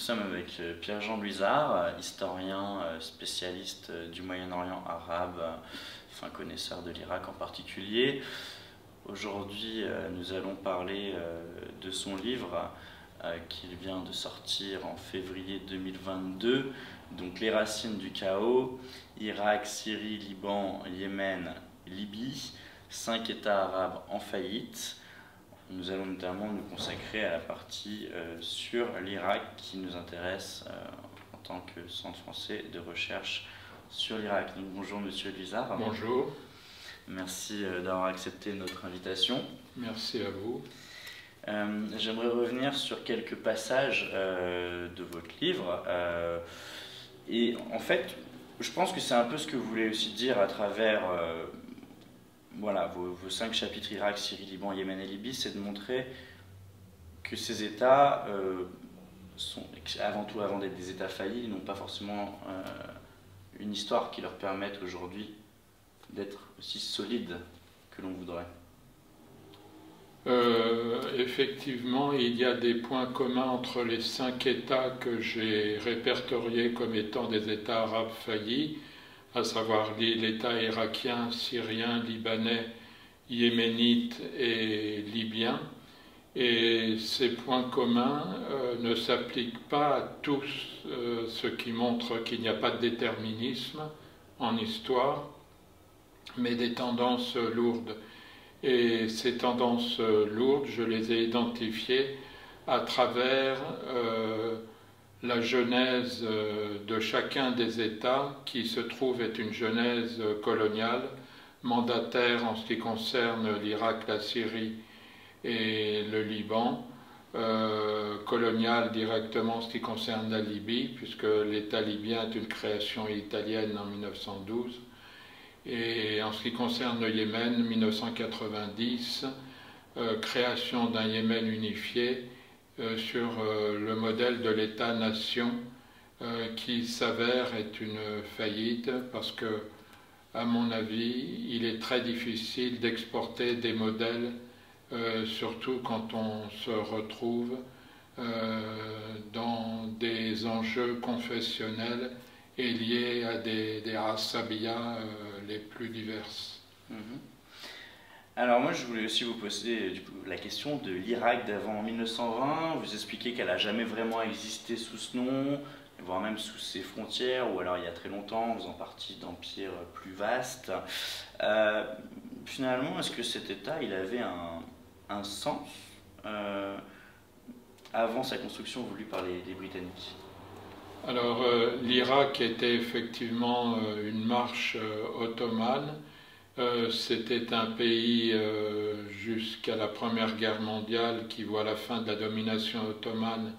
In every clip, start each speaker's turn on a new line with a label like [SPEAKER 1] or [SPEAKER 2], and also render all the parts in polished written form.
[SPEAKER 1] sommes avec Pierre-Jean Luizard, historien, spécialiste du Moyen-Orient arabe, enfin connaisseur de l'Irak en particulier. Aujourd'hui, nous allons parler de son livre qu'il vient de sortir en février 2022, donc Les racines du chaos, Irak, Syrie, Liban, Yémen, Libye, 5 États arabes en faillite. Nous allons notamment nous consacrer à la partie sur l'Irak qui nous intéresse en tant que Centre français de recherche sur l'Irak. Donc bonjour Monsieur Luizard.
[SPEAKER 2] Bonjour.
[SPEAKER 1] Merci d'avoir accepté notre invitation.
[SPEAKER 2] Merci à vous.
[SPEAKER 1] J'aimerais revenir sur quelques passages de votre livre. Et en fait, je pense que c'est un peu ce que vous voulez aussi dire à travers voilà, vos 5 chapitres Irak, Syrie, Liban, Yémen et Libye, c'est de montrer que ces États sont, avant d'être des États faillis, n'ont pas forcément une histoire qui leur permette aujourd'hui d'être aussi solides que l'on voudrait.
[SPEAKER 2] Effectivement, il y a des points communs entre les 5 États que j'ai répertoriés comme étant des États arabes faillis, à savoir l'État irakien, syrien, libanais, yéménite et libyen. Et ces points communs ne s'appliquent pas à tous, ce qui montre qu'il n'y a pas de déterminisme en histoire, mais des tendances lourdes. Et ces tendances lourdes, je les ai identifiées à travers la genèse de chacun des États, qui se trouve être une genèse coloniale, mandataire en ce qui concerne l'Irak, la Syrie et le Liban, coloniale directement en ce qui concerne la Libye, puisque l'État libyen est une création italienne en 1912, et en ce qui concerne le Yémen, 1990, création d'un Yémen unifié, sur le modèle de l'État-nation qui s'avère être une faillite parce que, à mon avis, il est très difficile d'exporter des modèles, surtout quand on se retrouve dans des enjeux confessionnels et liés à des rassabiyas les plus diverses.
[SPEAKER 1] Alors moi je voulais aussi vous poser la question de l'Irak d'avant 1920. Vous expliquez qu'elle n'a jamais vraiment existé sous ce nom, voire même sous ses frontières, ou alors il y a très longtemps, en faisant partie d'empires plus vastes. Finalement, est-ce que cet État il avait un sens avant sa construction voulue par les Britanniques?
[SPEAKER 2] Alors l'Irak était effectivement une marche ottomane. C'était un pays jusqu'à la Première Guerre mondiale qui voit la fin de la domination ottomane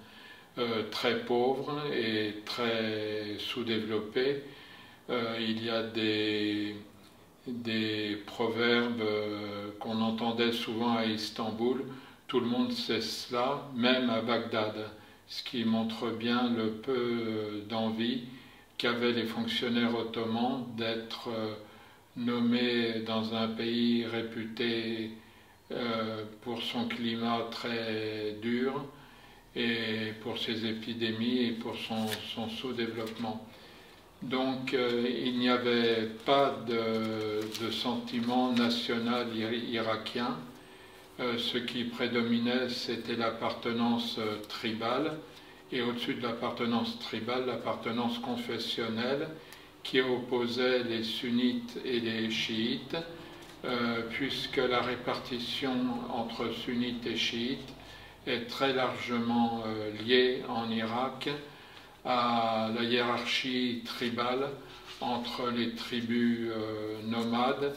[SPEAKER 2] très pauvre et très sous-développé. Il y a des proverbes qu'on entendait souvent à Istanbul, tout le monde sait cela, même à Bagdad, ce qui montre bien le peu d'envie qu'avaient les fonctionnaires ottomans d'être nommé dans un pays réputé pour son climat très dur et pour ses épidémies et pour son sous-développement. Donc il n'y avait pas de sentiment national irakien. Ce qui prédominait, c'était l'appartenance tribale, et au-dessus de l'appartenance tribale, l'appartenance confessionnelle, qui opposait les sunnites et les chiites, puisque la répartition entre sunnites et chiites est très largement liée en Irak à la hiérarchie tribale entre les tribus nomades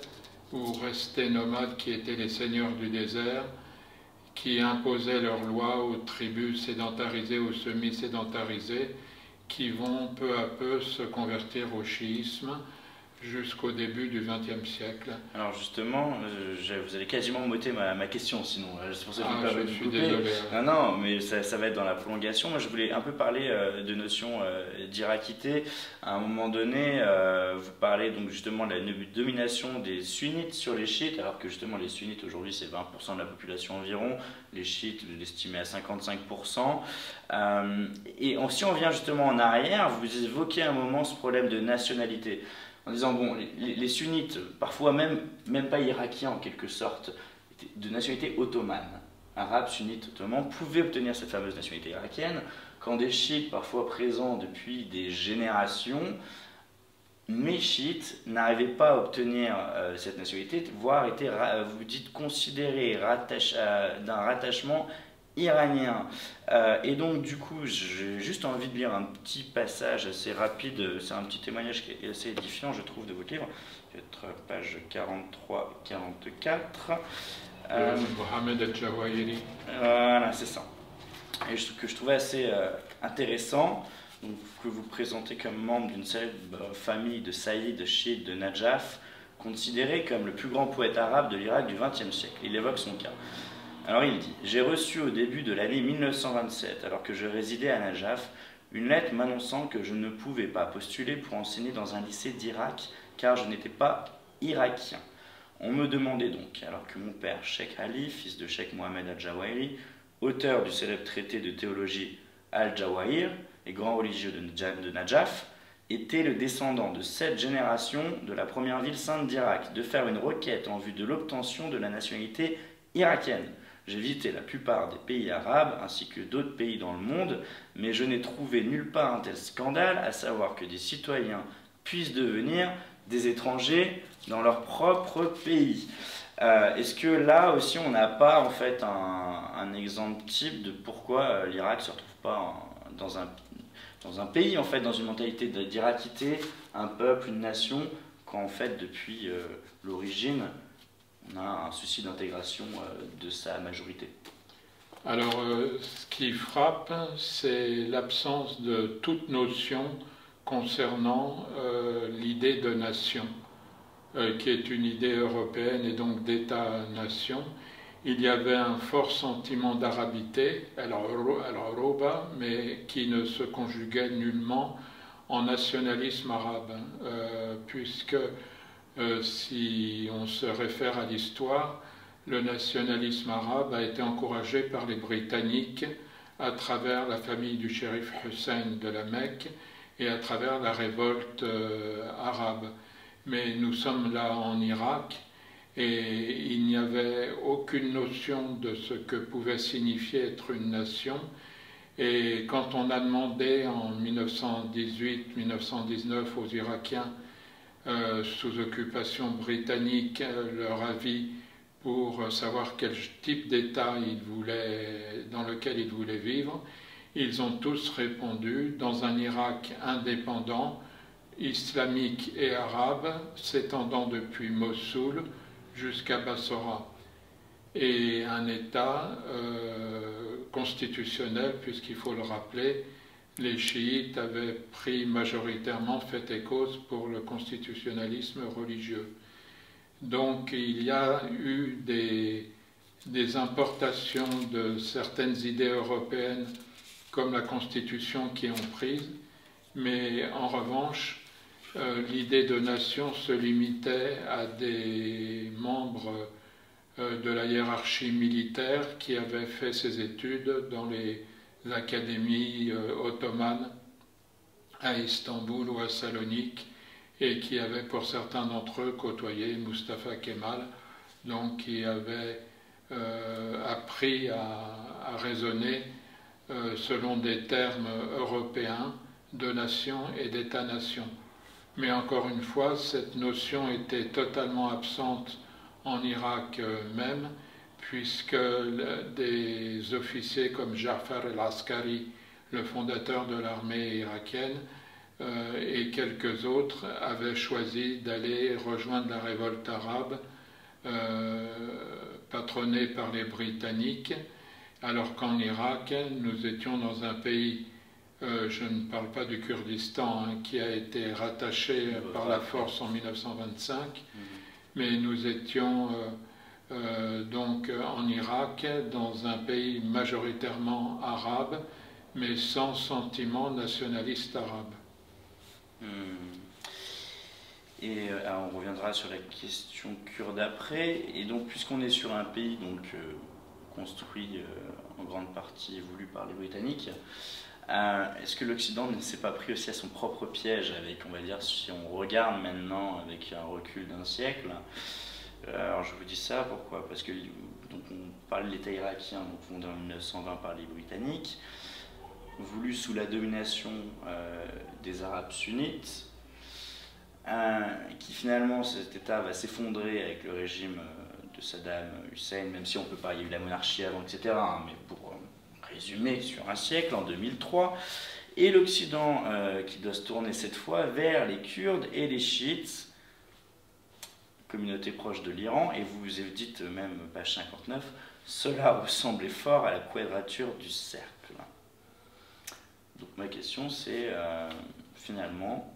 [SPEAKER 2] ou restés nomades qui étaient les seigneurs du désert, qui imposaient leurs lois aux tribus sédentarisées ou semi-sédentarisées, qui vont peu à peu se convertir au chiisme, jusqu'au début du XXe siècle.
[SPEAKER 1] Alors justement, vous allez quasiment m'ôter ma question, sinon c'est pour ça que je me permets de
[SPEAKER 2] Je suis
[SPEAKER 1] couper.
[SPEAKER 2] désolé.
[SPEAKER 1] Non, non, mais ça va être dans la prolongation. Moi, je voulais un peu parler de notion d'irakité. À un moment donné, vous parlez donc justement de la domination des sunnites sur les chiites, alors que justement les sunnites aujourd'hui c'est 20% de la population environ, les chiites vous l'estimez à 55%. Et si on revient justement en arrière, vous évoquez à un moment ce problème de nationalité. En disant, bon, les sunnites, parfois même pas irakiens en quelque sorte, de nationalité ottomane, arabes, sunnites, ottomans, pouvaient obtenir cette fameuse nationalité irakienne, quand des chiites, parfois présents depuis des générations, mais chiites, n'arrivaient pas à obtenir cette nationalité, voire étaient, vous dites, considérés d'un rattachement iranien. Et donc du coup j'ai juste envie de lire un petit passage assez rapide, c'est un petit témoignage qui est assez édifiant je trouve de votre livre, peut-être page 43-44.
[SPEAKER 2] Mohamed El-Jawahiri.
[SPEAKER 1] Voilà, c'est ça. Et que je trouvais assez intéressant, donc, que vous présentez comme membre d'une célèbre famille de Saïd, chiite de Najaf, considéré comme le plus grand poète arabe de l'Irak du XXe siècle. Il évoque son cas. Alors il dit « J'ai reçu au début de l'année 1927, alors que je résidais à Najaf, une lettre m'annonçant que je ne pouvais pas postuler pour enseigner dans un lycée d'Irak, car je n'étais pas irakien. On me demandait donc, alors que mon père, Cheikh Ali, fils de Cheikh Mohamed Al-Jawahiri, auteur du célèbre traité de théologie Al-Jawahir et grand religieux de Najaf, était le descendant de 7 générations de la première ville sainte d'Irak, de faire une requête en vue de l'obtention de la nationalité irakienne. J'ai visité la plupart des pays arabes ainsi que d'autres pays dans le monde, mais je n'ai trouvé nulle part un tel scandale, à savoir que des citoyens puissent devenir des étrangers dans leur propre pays. Est-ce que là aussi on n'a pas en fait un exemple type de pourquoi l'Irak ne se retrouve pas dans un pays, en fait, dans une mentalité d'irakité, un peuple, une nation, quand en fait depuis l'origine on a un souci d'intégration de sa majorité.
[SPEAKER 2] Alors, ce qui frappe, c'est l'absence de toute notion concernant l'idée de nation, qui est une idée européenne et donc d'État-nation. Il y avait un fort sentiment d'arabité, alors roba, mais qui ne se conjuguait nullement en nationalisme arabe, puisque si on se réfère à l'histoire, le nationalisme arabe a été encouragé par les Britanniques à travers la famille du shérif Hussein de la Mecque et à travers la révolte arabe. Mais nous sommes là en Irak et il n'y avait aucune notion de ce que pouvait signifier être une nation. Et quand on a demandé en 1918-1919 aux Irakiens sous occupation britannique leur avis pour savoir quel type d'État dans lequel ils voulaient vivre, ils ont tous répondu dans un Irak indépendant, islamique et arabe, s'étendant depuis Mossoul jusqu'à Bassora, et un État constitutionnel, puisqu'il faut le rappeler, les chiites avaient pris majoritairement fait et cause pour le constitutionnalisme religieux. Donc il y a eu des importations de certaines idées européennes comme la Constitution qui ont prise, mais en revanche, l'idée de nation se limitait à des membres de la hiérarchie militaire qui avaient fait ses études dans les académies ottomanes à Istanbul ou à Salonique et qui avaient pour certains d'entre eux côtoyé Mustafa Kemal, donc qui avaient appris à raisonner selon des termes européens de nation et d'État-nation. Mais encore une fois, cette notion était totalement absente en Irak même, puisque des officiers comme Jafar el-Askari, le fondateur de l'armée irakienne, et quelques autres avaient choisi d'aller rejoindre la révolte arabe patronnée par les Britanniques, alors qu'en Irak, nous étions dans un pays Je ne parle pas du Kurdistan, hein, qui a été rattaché par la force en 1925, mais nous étions donc en Irak, dans un pays majoritairement arabe, mais sans sentiment nationaliste arabe.
[SPEAKER 1] Et alors on reviendra sur la question kurde après. Et donc, puisqu'on est sur un pays donc, construit en grande partie et voulu par les Britanniques, est-ce que l'Occident ne s'est pas pris aussi à son propre piège avec, on va dire, si on regarde maintenant avec un recul d'un siècle? Alors je vous dis ça, pourquoi? Parce que donc, on parle de l'État irakien, donc fondé en 1920 par les Britanniques, voulu sous la domination des Arabes sunnites, qui finalement cet État va s'effondrer avec le régime de Saddam Hussein, même si on peut pas, il y a eu la monarchie avant, etc. Hein, mais pour résumer sur un siècle, en 2003, et l'Occident qui doit se tourner cette fois vers les Kurdes et les chiites, communauté proche de l'Iran, et vous dites même, page 59, cela ressemblait fort à la quadrature du cercle. Donc ma question c'est, finalement,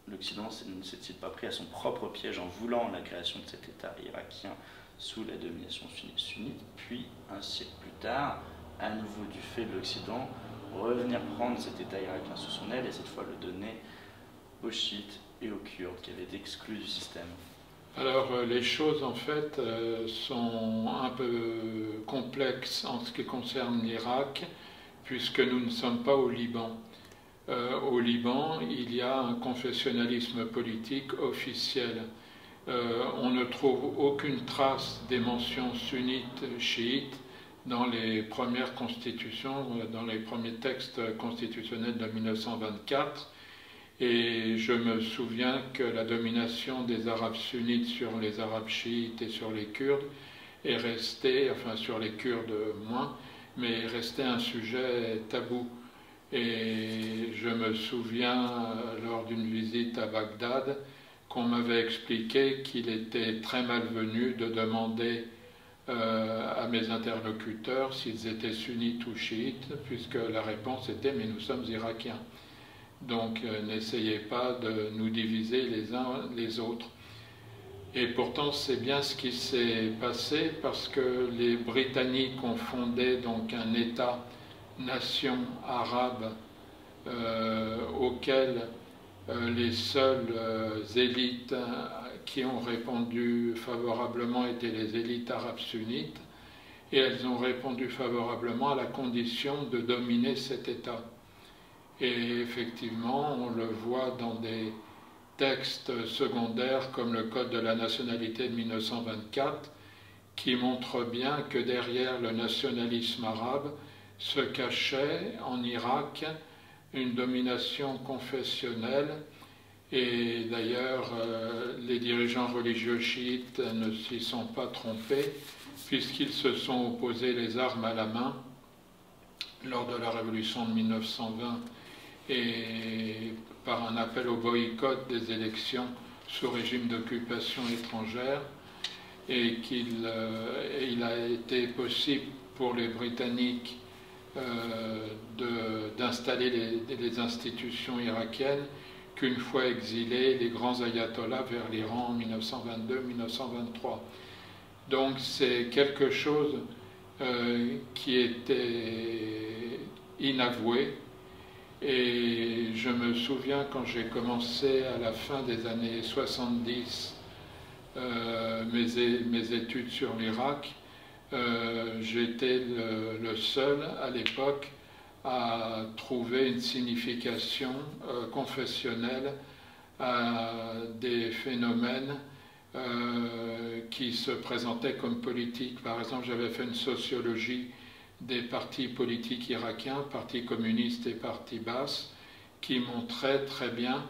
[SPEAKER 1] l'Occident ne s'est-il pas pris à son propre piège en voulant la création de cet État irakien sous la domination sunnite, puis un siècle plus tard, à nouveau du fait de l'Occident, revenir prendre cet État irakien sous son aile et cette fois le donner aux chiites et aux Kurdes qui avaient été exclus du système?
[SPEAKER 2] Alors les choses en fait sont un peu complexes en ce qui concerne l'Irak, puisque nous ne sommes pas au Liban. Au Liban, il y a un confessionnalisme politique officiel. On ne trouve aucune trace des mentions sunnites, chiites dans les premières constitutions, dans les premiers textes constitutionnels de 1924. Et je me souviens que la domination des Arabes sunnites sur les Arabes chiites et sur les Kurdes est restée, enfin sur les Kurdes moins, mais est resté un sujet tabou. Et je me souviens, lors d'une visite à Bagdad, qu'on m'avait expliqué qu'il était très malvenu de demander à mes interlocuteurs s'ils étaient sunnites ou chiites, puisque la réponse était « mais nous sommes irakiens ». Donc n'essayez pas de nous diviser les uns les autres. Et pourtant c'est bien ce qui s'est passé, parce que les Britanniques ont fondé donc un État-nation arabe auquel les seules élites qui ont répondu favorablement étaient les élites arabes sunnites, et elles ont répondu favorablement à la condition de dominer cet État. Et effectivement, on le voit dans des textes secondaires comme le Code de la nationalité de 1924, qui montre bien que derrière le nationalisme arabe se cachait en Irak une domination confessionnelle. Et d'ailleurs, les dirigeants religieux chiites ne s'y sont pas trompés, puisqu'ils se sont opposés les armes à la main lors de la révolution de 1920 et par un appel au boycott des élections sous régime d'occupation étrangère, et qu'il a été possible pour les Britanniques d'installer les institutions irakiennes qu'une fois exilés les grands ayatollahs vers l'Iran en 1922-1923. Donc c'est quelque chose qui était inavoué. Et je me souviens quand j'ai commencé à la fin des années 70 mes études sur l'Irak, j'étais le seul à l'époque à trouver une signification confessionnelle à des phénomènes qui se présentaient comme politiques. Par exemple, j'avais fait une sociologie des partis politiques irakiens, parti communiste et parti basse, qui montraient très bien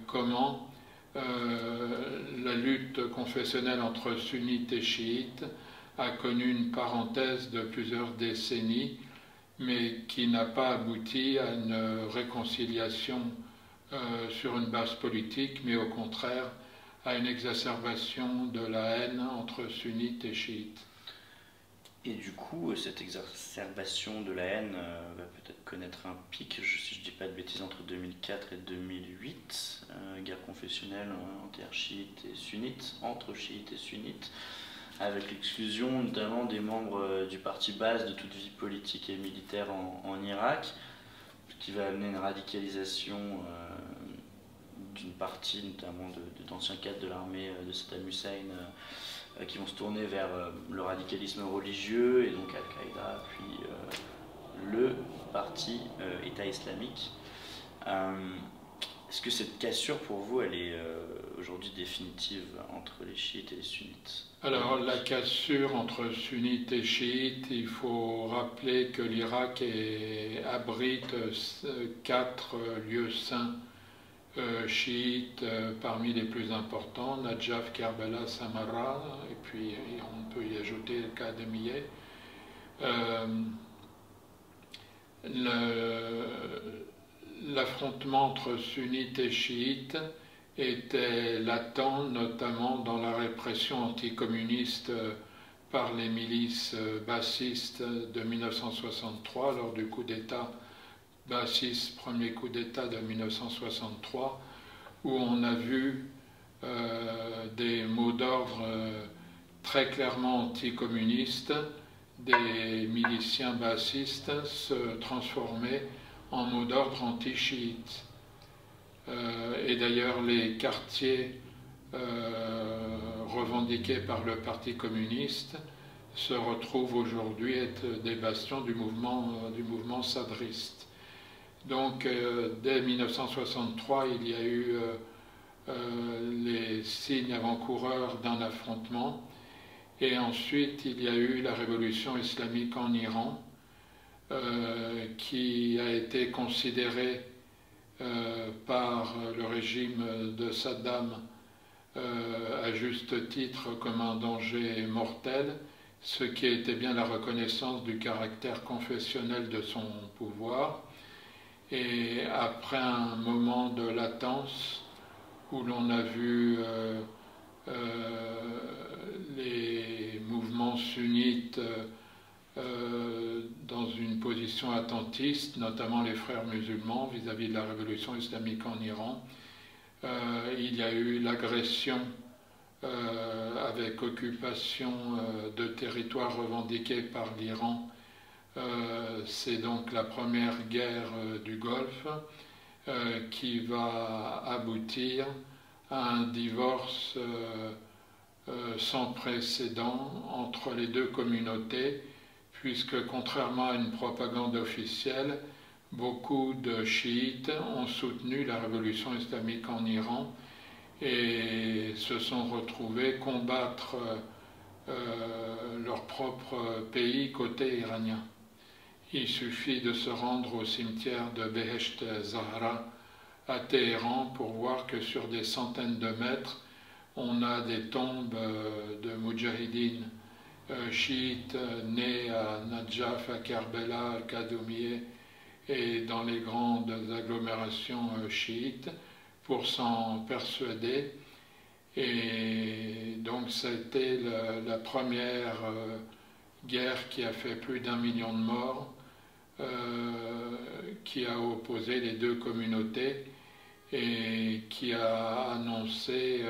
[SPEAKER 2] comment la lutte confessionnelle entre sunnites et chiites a connu une parenthèse de plusieurs décennies, mais qui n'a pas abouti à une réconciliation sur une base politique, mais au contraire à une exacerbation de la haine entre sunnites et chiites.
[SPEAKER 1] Et du coup, cette exacerbation de la haine va peut-être connaître un pic, si je ne dis pas de bêtises, entre 2004 et 2008, guerre confessionnelle entre chiites et sunnites, avec l'exclusion notamment des membres du parti Baas de toute vie politique et militaire en Irak, ce qui va amener une radicalisation d'une partie notamment d'anciens cadres de l'armée de Saddam Hussein qui vont se tourner vers le radicalisme religieux et donc Al-Qaïda, puis le parti État islamique. Est-ce que cette cassure pour vous, elle est aujourd'hui définitive entre les chiites et les sunnites?
[SPEAKER 2] Alors la cassure entre sunnites et chiites, il faut rappeler que l'Irak abrite 4 lieux saints chiites parmi les plus importants, Najaf, Kerbala, Samarra, et puis on peut y ajouter le cas d'Emiyeh. L'affrontement entre sunnites et chiites était latent, notamment dans la répression anticommuniste par les milices bassistes de 1963 lors du coup d'État bassiste, premier coup d'État de 1963, où on a vu des mots d'ordre très clairement anticommunistes, des miliciens bassistes se transformer en mots d'ordre anti-chiites. Et d'ailleurs, les quartiers revendiqués par le Parti communiste se retrouvent aujourd'hui être des bastions du mouvement sadriste. Donc, dès 1963, il y a eu les signes avant-coureurs d'un affrontement. Et ensuite, il y a eu la révolution islamique en Iran, qui a été considérée par le régime de Saddam à juste titre comme un danger mortel, ce qui était bien la reconnaissance du caractère confessionnel de son pouvoir. Et après un moment de latence où l'on a vu les mouvements sunnites dans une position attentiste, notamment les frères musulmans vis-à-vis de la révolution islamique en Iran, il y a eu l'agression avec occupation de territoires revendiqués par l'Iran. C'est donc la première guerre du Golfe qui va aboutir à un divorce sans précédent entre les deux communautés, puisque contrairement à une propagande officielle, beaucoup de chiites ont soutenu la révolution islamique en Iran et se sont retrouvés combattre leur propre pays côté iranien. Il suffit de se rendre au cimetière de Behesht Zahra à Téhéran pour voir que sur des centaines de mètres, on a des tombes de moudjahidines chiites nés à Najaf, à Kerbela, à Kadoumieh et dans les grandes agglomérations chiites pour s'en persuader. Et donc ça a été la première guerre qui a fait plus d'1 million de morts, qui a opposé les deux communautés et qui a annoncé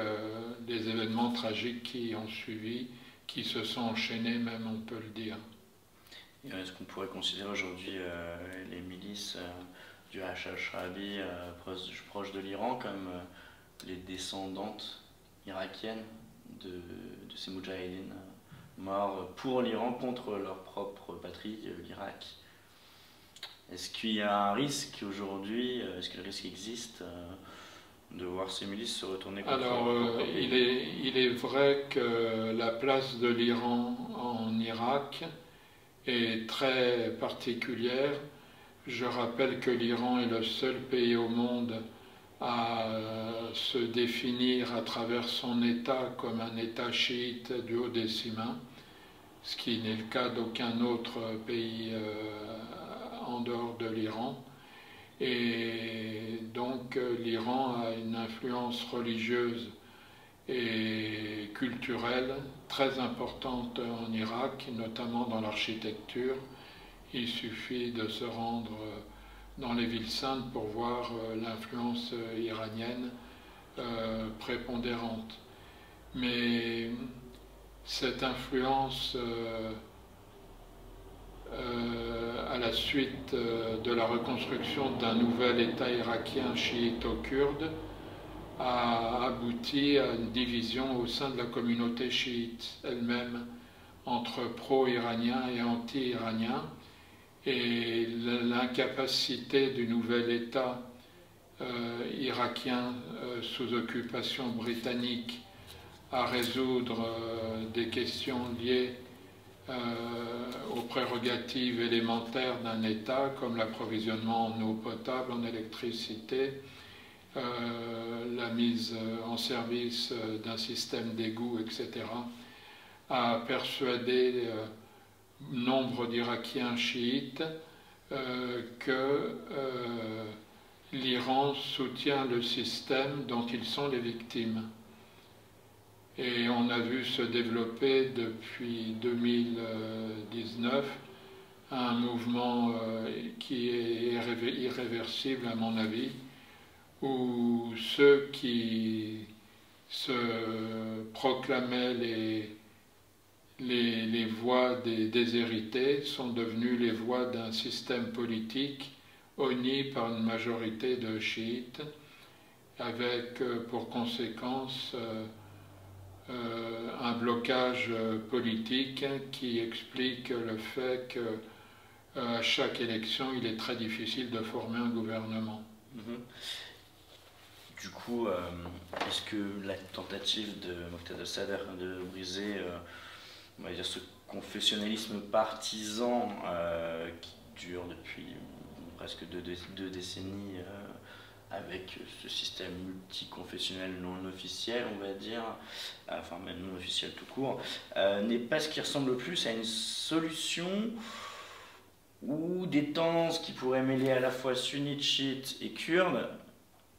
[SPEAKER 2] des événements tragiques qui ont suivi, qui se sont enchaînés même, on peut le dire.
[SPEAKER 1] Est-ce qu'on pourrait considérer aujourd'hui les milices du Hachach-Sha'abi proches de l'Iran comme les descendantes irakiennes de ces moudjahidines morts pour l'Iran contre leur propre patrie, l'Irak? Est-ce qu'il y a un risque aujourd'hui, est-ce que le risque existe de voir ces milices se retourner contre leur propre pays?
[SPEAKER 2] Il est vrai que la place de l'Iran en Irak est très particulière. Je rappelle que l'Iran est le seul pays au monde à se définir à travers son État comme un État chiite duodécimain, ce qui n'est le cas d'aucun autre pays en dehors de l'Iran. Et donc l'Iran a une influence religieuse et culturelle très importante en Irak, notamment dans l'architecture. Il suffit de se rendre dans les villes saintes pour voir l'influence iranienne prépondérante. Mais cette influence, à la suite de la reconstruction d'un nouvel État irakien chiito-kurde, a abouti à une division au sein de la communauté chiite elle-même entre pro-iraniens et anti-iraniens, et l'incapacité du nouvel État irakien sous occupation britannique à résoudre des questions liées aux prérogatives élémentaires d'un État, comme l'approvisionnement en eau potable, en électricité, la mise en service d'un système d'égout, etc., a persuadé nombre d'Irakiens chiites que l'Iran soutient le système dont ils sont les victimes. Et on a vu se développer depuis 2019 un mouvement qui est irréversible à mon avis, où ceux qui se proclamaient les voix des déshérités sont devenus les voix d'un système politique honni par une majorité de chiites, avec pour conséquence un blocage politique qui explique le fait qu'à chaque élection, il est très difficile de former un gouvernement.
[SPEAKER 1] Du coup, est-ce que la tentative de Moqtada al-Sadr de briser on va dire, ce confessionnalisme partisan qui dure depuis presque deux décennies avec ce système multiconfessionnel non officiel, on va dire, enfin même non officiel tout court, n'est pas ce qui ressemble le plus à une solution où des tendances qui pourraient mêler à la fois sunnites, chiites et kurdes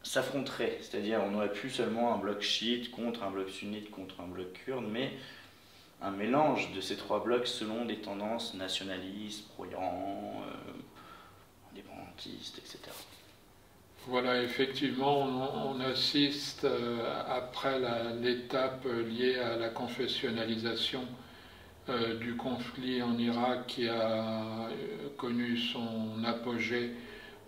[SPEAKER 1] s'affronteraient. C'est-à-dire on n'aurait plus seulement un bloc chiite contre un bloc sunnite contre un bloc kurde, mais un mélange de ces trois blocs selon des tendances nationalistes, pro-Iran, indépendantistes, etc.
[SPEAKER 2] Voilà, effectivement, on assiste, après l'étape liée à la confessionnalisation du conflit en Irak qui a connu son apogée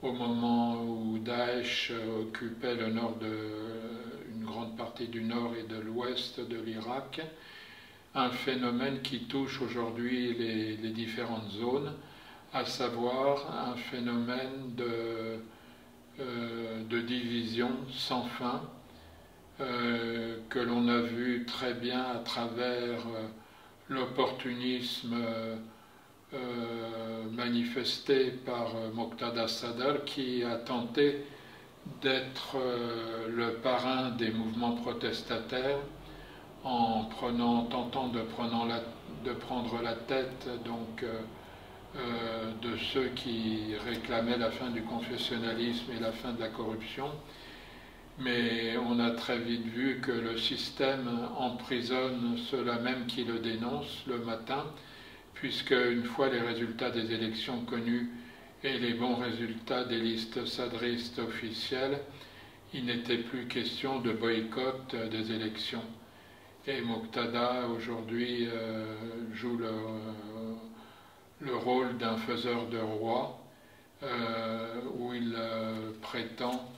[SPEAKER 2] au moment où Daesh occupait une grande partie du nord et de l'ouest de l'Irak, un phénomène qui touche aujourd'hui les différentes zones, à savoir un phénomène de division sans fin que l'on a vu très bien à travers l'opportunisme manifesté par Moqtada al-Sadr, qui a tenté d'être le parrain des mouvements protestataires en tentant de prendre la tête donc de ceux qui réclamaient la fin du confessionnalisme et la fin de la corruption. Mais on a très vite vu que le système emprisonne ceux-là même qui le dénoncent le matin, puisque une fois les résultats des élections connus et les bons résultats des listes sadristes officielles, il n'était plus question de boycott des élections. Et Moqtada aujourd'hui joue le rôle d'un faiseur de roi, où il prétend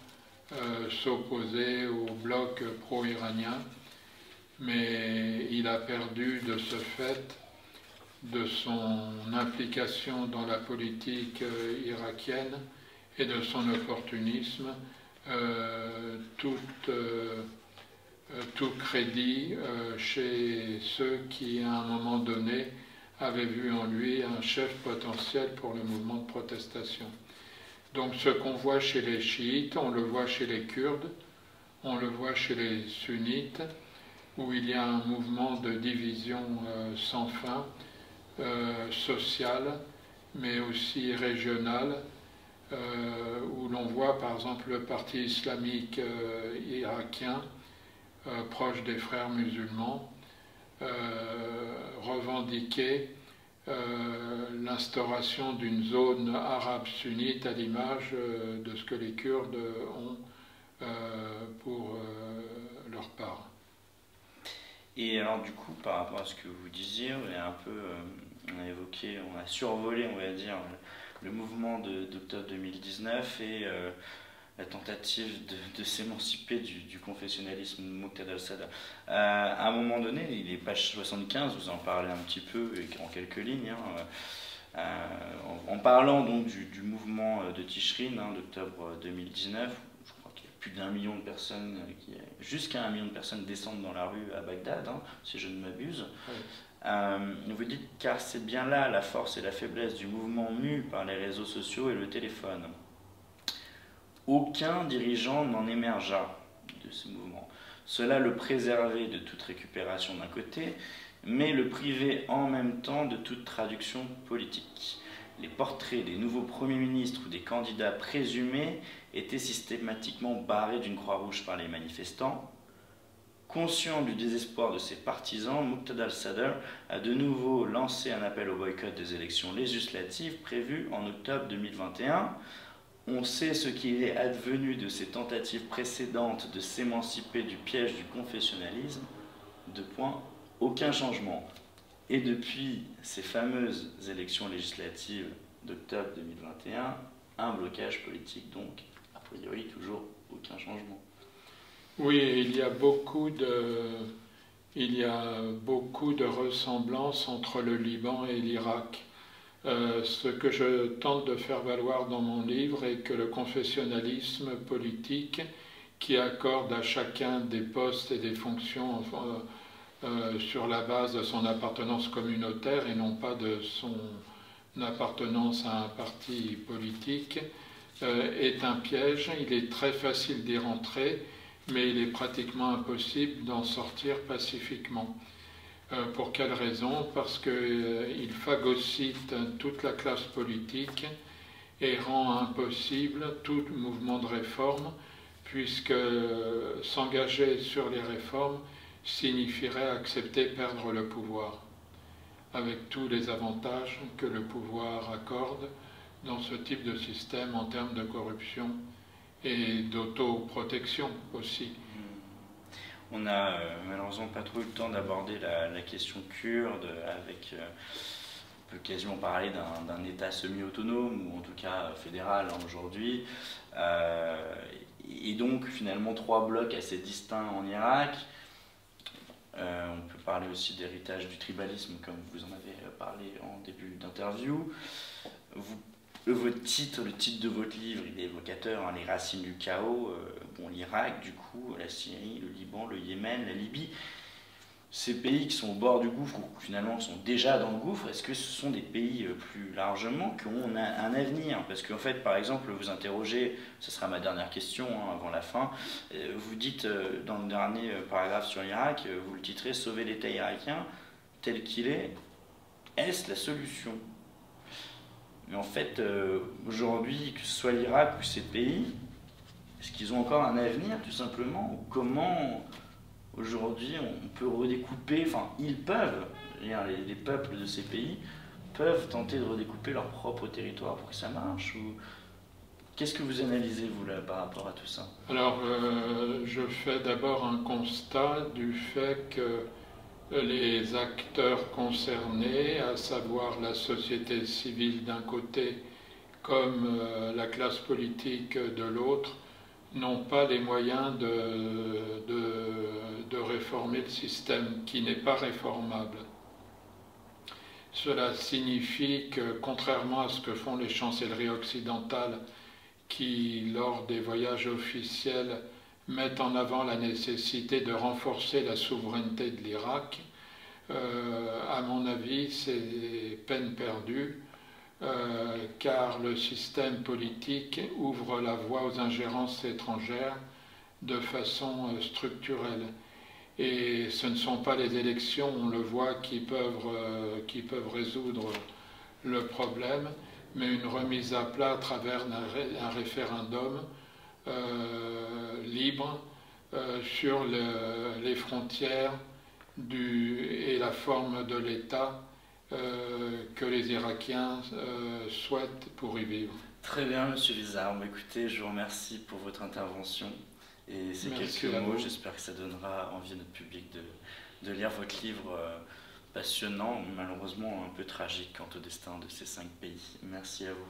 [SPEAKER 2] s'opposer au bloc pro-iranien, mais il a perdu de ce fait, de son implication dans la politique irakienne et de son opportunisme, tout crédit chez ceux qui, à un moment donné, avaient vu en lui un chef potentiel pour le mouvement de protestation. Donc ce qu'on voit chez les chiites, on le voit chez les Kurdes, on le voit chez les sunnites, où il y a un mouvement de division sans fin, sociale, mais aussi régionale, où l'on voit par exemple le parti islamique irakien proche des frères musulmans, revendiquait l'instauration d'une zone arabe sunnite à l'image de ce que les Kurdes ont pour leur part.
[SPEAKER 1] Et alors du coup, par rapport à ce que vous disiez, on a évoqué, on a survolé, on va dire, le mouvement d'octobre 2019 et la tentative de s'émanciper du confessionnalisme de Muqtada al-Sadr. À un moment donné, il est page 75, vous en parlez un petit peu, en quelques lignes, en parlant donc du mouvement de Tishrin d'octobre 2019, je crois qu'il y a plus d'1 million de personnes, jusqu'à 1 million de personnes descendent dans la rue à Bagdad, si je ne m'abuse. Oui. Vous dites car c'est bien là la force et la faiblesse du mouvement mu par les réseaux sociaux et le téléphone. Aucun dirigeant n'en émergea de ce mouvement. Cela le préservait de toute récupération d'un côté, mais le privait en même temps de toute traduction politique. Les portraits des nouveaux premiers ministres ou des candidats présumés étaient systématiquement barrés d'une croix rouge par les manifestants. Conscient du désespoir de ses partisans, Muqtada al-Sadr a de nouveau lancé un appel au boycott des élections législatives prévues en octobre 2021. On sait ce qu'il est advenu de ces tentatives précédentes de s'émanciper du piège du confessionnalisme. Aucun changement. Et depuis ces fameuses élections législatives d'octobre 2021, un blocage politique donc, a priori toujours aucun changement.
[SPEAKER 2] Oui, il y a beaucoup de ressemblances entre le Liban et l'Irak. Ce que je tente de faire valoir dans mon livre est que le confessionnalisme politique, qui accorde à chacun des postes et des fonctions sur la base de son appartenance communautaire et non pas de son appartenance à un parti politique, est un piège. Il est très facile d'y rentrer, mais il est pratiquement impossible d'en sortir pacifiquement. Pour quelle raison? Parce qu'il phagocyte toute la classe politique et rend impossible tout mouvement de réforme, puisque s'engager sur les réformes signifierait accepter perdre le pouvoir, avec tous les avantages que le pouvoir accorde dans ce type de système en termes de corruption et d'autoprotection aussi.
[SPEAKER 1] On n'a malheureusement pas trop eu le temps d'aborder la question kurde, avec, on peut quasiment parler d'un État semi-autonome, ou en tout cas fédéral aujourd'hui, et donc finalement 3 blocs assez distincts en Irak. On peut parler aussi d'héritage du tribalisme, comme vous en avez parlé en début d'interview. Le titre de votre livre, il est évocateur, les racines du chaos, l'Irak, du coup, la Syrie, le Liban, le Yémen, la Libye. Ces pays qui sont au bord du gouffre, ou finalement qui sont déjà dans le gouffre, est-ce que ce sont des pays plus largement qui ont un avenir? Parce qu'en fait, par exemple, vous interrogez, ce sera ma dernière question avant la fin, vous dites dans le dernier paragraphe sur l'Irak, vous le titrez « Sauver l'État irakien tel qu'il est, est-ce la solution ?» Mais en fait, aujourd'hui, que ce soit l'Irak ou ces pays, est-ce qu'ils ont encore un avenir, tout simplement? Ou comment, aujourd'hui, on peut redécouper, enfin, ils peuvent, les peuples de ces pays, peuvent tenter de redécouper leur propre territoire pour que ça marche? Ou qu'est-ce que vous analysez, vous, là, par rapport à tout ça?
[SPEAKER 2] Alors, je fais d'abord un constat du fait que les acteurs concernés, à savoir la société civile d'un côté comme la classe politique de l'autre, n'ont pas les moyens de réformer le système qui n'est pas réformable. Cela signifie que, contrairement à ce que font les chancelleries occidentales qui, lors des voyages officiels, mettent en avant la nécessité de renforcer la souveraineté de l'Irak, à mon avis, c'est peine perdue, car le système politique ouvre la voie aux ingérences étrangères de façon structurelle. Et ce ne sont pas les élections, on le voit, qui peuvent résoudre le problème, mais une remise à plat à travers un référendum libre, sur les frontières et la forme de l'État que les Irakiens souhaitent pour y vivre.
[SPEAKER 1] Très bien, Monsieur Lizard. Écoutez, je vous remercie pour votre intervention et ces
[SPEAKER 2] Merci
[SPEAKER 1] quelques
[SPEAKER 2] à
[SPEAKER 1] mots.
[SPEAKER 2] vous.
[SPEAKER 1] J'espère que ça donnera envie à notre public de lire votre livre passionnant, malheureusement un peu tragique quant au destin de ces 5 pays. Merci à vous.